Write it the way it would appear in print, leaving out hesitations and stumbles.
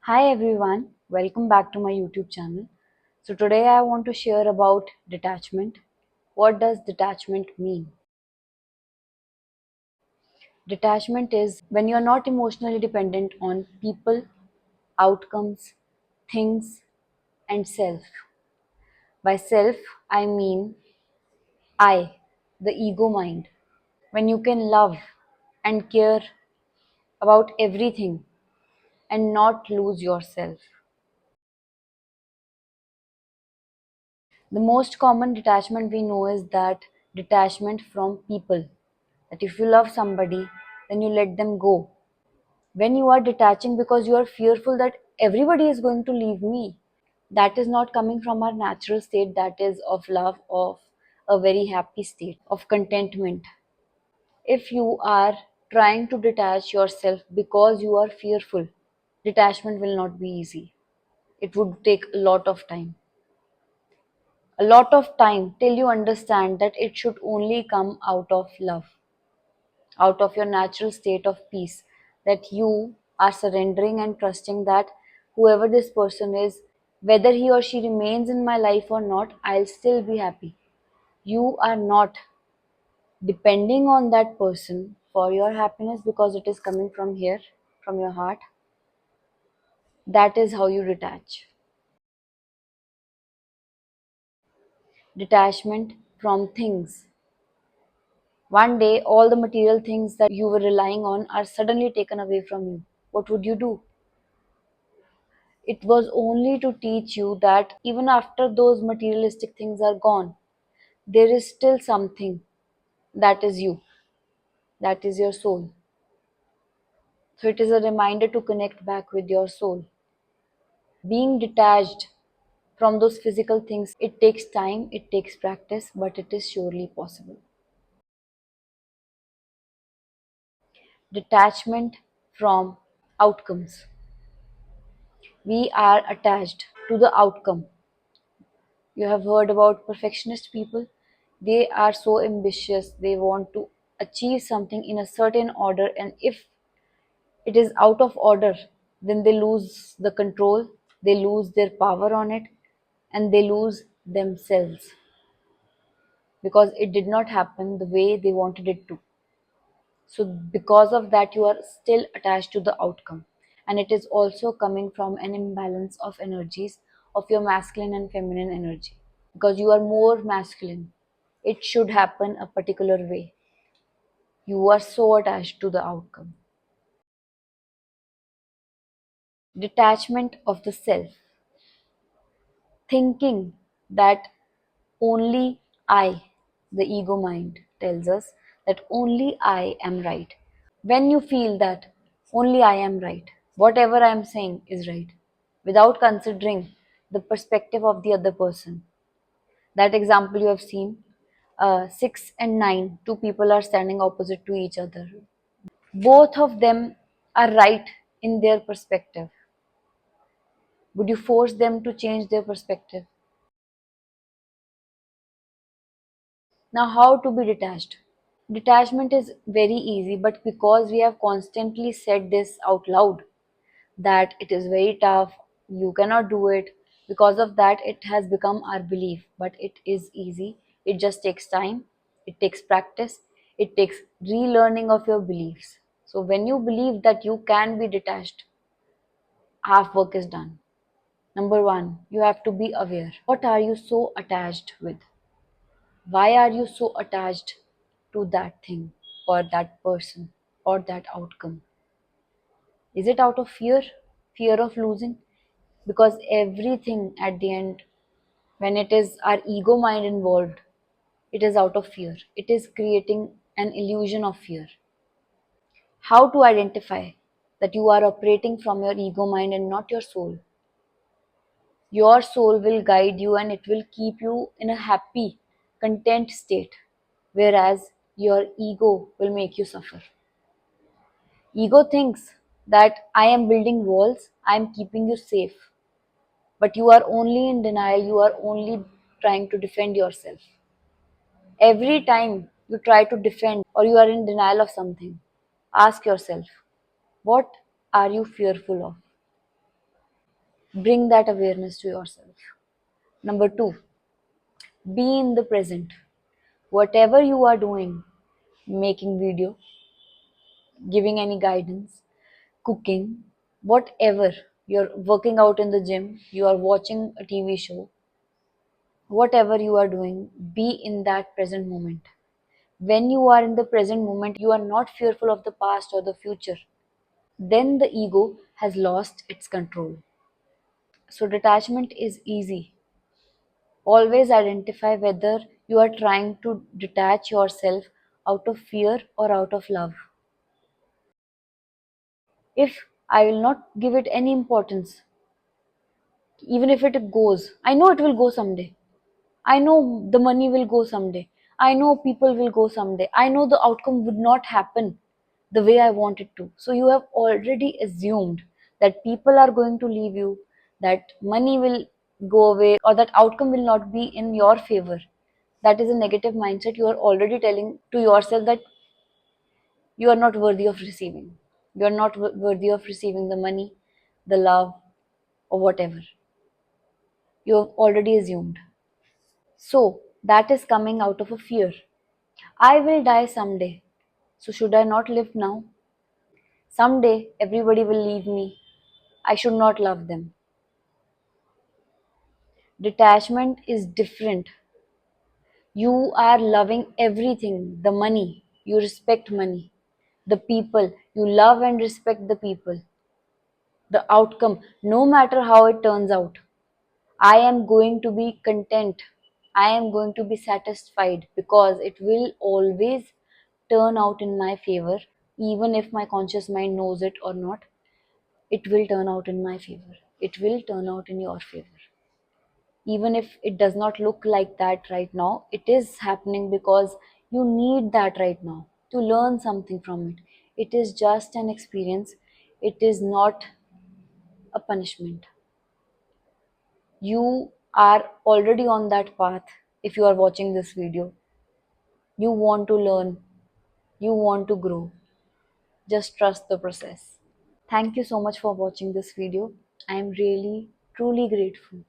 Hi everyone, welcome back to my YouTube channel. So today I want to share about detachment. What does detachment mean? Detachment is when you're not emotionally dependent on people, outcomes, things, and self. By self, I mean I, the ego mind. When you can love and care about everything and not lose yourself. The most common detachment we know is that detachment from people. That if you love somebody, then you let them go. When you are detaching because you are fearful that everybody is going to leave me, that is not coming from our natural state, that is of love, of a very happy state, of contentment. If you are trying to detach yourself because you are fearful, detachment will not be easy. It would take a lot of time till you understand that it should only come out of love, out of your natural state of peace, that you are surrendering and trusting that whoever this person is, whether he or she remains in my life or not, I'll still be happy. You are not depending on that person for your happiness because it is coming from here, from your heart. That is how you detach. Detachment from things. One day, all the material things that you were relying on are suddenly taken away from you. What would you do? It was only to teach you that even after those materialistic things are gone, there is still something that is you, that is your soul. So it is a reminder to connect back with your soul. Being detached from those physical things, it takes time, it takes practice, but it is surely possible. Detachment from outcomes. We are attached to the outcome. You have heard about perfectionist people. They are so ambitious. They want to achieve something in a certain order, and if it is out of order, then they lose the control, they lose their power on it, and they lose themselves because it did not happen the way they wanted it to. So, because of that, you are still attached to the outcome, and it is also coming from an imbalance of energies of your masculine and feminine energy because you are more masculine. It should happen a particular way. You are so attached to the outcome. Detachment of the self. Thinking that only I, the ego mind, tells us that only I am right. When you feel that only I am right, whatever I am saying is right, without considering the perspective of the other person. That example you have seen, 6 and 9, two people are standing opposite to each other. Both of them are right in their perspective. Would you force them to change their perspective? Now, how to be detached? Detachment is very easy, but because we have constantly said this out loud, that it is very tough, you cannot do it, because of that, it has become our belief. But it is easy, it just takes time, it takes practice, it takes relearning of your beliefs. So, when you believe that you can be detached, half work is done. Number one, you have to be aware. What are you so attached with? Why are you so attached to that thing or that person or that outcome? Is it out of fear? Fear of losing? Because everything at the end, when it is our ego mind involved, it is out of fear. It is creating an illusion of fear. How to identify that you are operating from your ego mind and not your soul? Your soul will guide you and it will keep you in a happy, content state, whereas your ego will make you suffer. Ego thinks that I am building walls, I am keeping you safe, but you are only in denial, you are only trying to defend yourself. Every time you try to defend or you are in denial of something, ask yourself, what are you fearful of? Bring that awareness to yourself. Number two, be in the present. Whatever you are doing, making video, giving any guidance, cooking, whatever, you're working out in the gym, you are watching a TV show, whatever you are doing, be in that present moment. When you are in the present moment, you are not fearful of the past or the future. Then the ego has lost its control. So, detachment is easy. Always identify whether you are trying to detach yourself out of fear or out of love. If I will not give it any importance, even if it goes, I know it will go someday. I know the money will go someday. I know people will go someday. I know the outcome would not happen the way I want it to. So you have already assumed that people are going to leave you, that money will go away, or that outcome will not be in your favor. That is a negative mindset. You are already telling to yourself that you are not worthy of receiving. You are not worthy of receiving the money, the love, or whatever. You have already assumed. So that is coming out of a fear. I will die someday. So should I not live now? Someday everybody will leave me. I should not love them. Detachment is different. You are loving everything, the money, you respect money, the people, you love and respect the people, the outcome, no matter how it turns out. I am going to be content. I am going to be satisfied because it will always turn out in my favor, even if my conscious mind knows it or not. It will turn out in my favor. It will turn out in your favor. Even if it does not look like that right now, it is happening because you need that right now to learn something from it. It is just an experience, it is not a punishment. You are already on that path. If you are watching this video, you want to learn, you want to grow, just trust the process. Thank you so much for watching this video. I am really truly grateful.